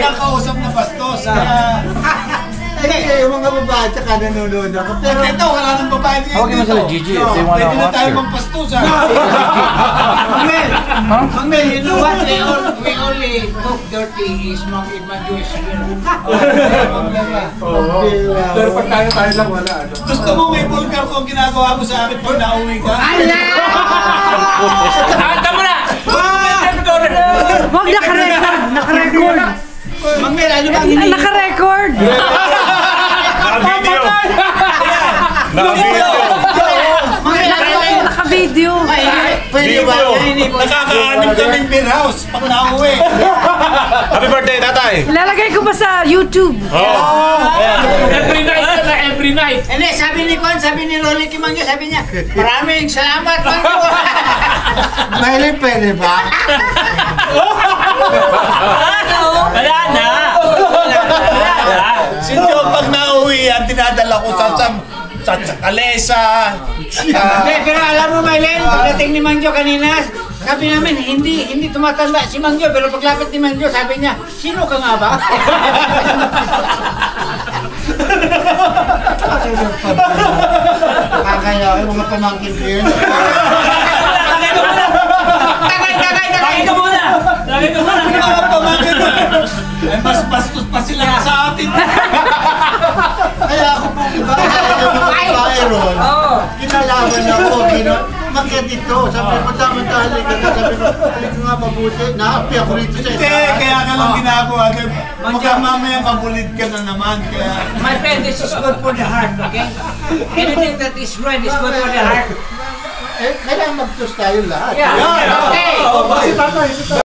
kinakausap na bastos. Yung mga babae tsaka nanonood ako. Pero ito, wala nang babae dito. Huwag mo sila Gigi. Pwede na tayo magpastos. Mang Mel, you know what? We only talk dirty is Mang Jewish. pero pag tayo lang wala. Gusto mo may vulgar ko ang ginagawa mo sa akin pag nauwi ka? Tama na! Wag naka-record. Mang Mel, ano bang hindi? Naka-record. Naka-video. Pwede ba? Nakaka-anim kaming beer house pag nauwi. Happy birthday, tatay! Ilalagay ko ba sa YouTube? Every night na, every night. Hindi, sabi ni Juan, sabi ni Rolly Kimangyo, sabi niya, maraming salamat, Mangyo. Maylin, pwede ba? Wala na! Si Joe pag nauwi yan, dinadala ko sa kalesa. Hindi, pero alam mo, Maylin, pagdating ni Mangyo kanina, sabi namin, hindi tumatanda si Mangyo, pero paglapit ni Mangyo, sabi niya, sino ka nga ba? Kakaya, yung mga pamangkin ko yun. Tagay ka muna! Mga pamangkin mo. Ay, mas bastos pa sila sa atin. Kaya ako po, iba yung mga viral. Kinalaban ako, makiat ito. Sabi ko, tama-tali ka na. Sabi ko, hindi ko nga mabuti. Naapi ako rito sa Hindi, kaya ka lang ginagawa. Mukhang mamaya pabulit ka na naman. Kaya... My friend, this is good for the heart, okay? Anything that is red is good for the heart. Kailangan mag-toast tayo lahat. Yeah, okay. Si tatay, si tatay.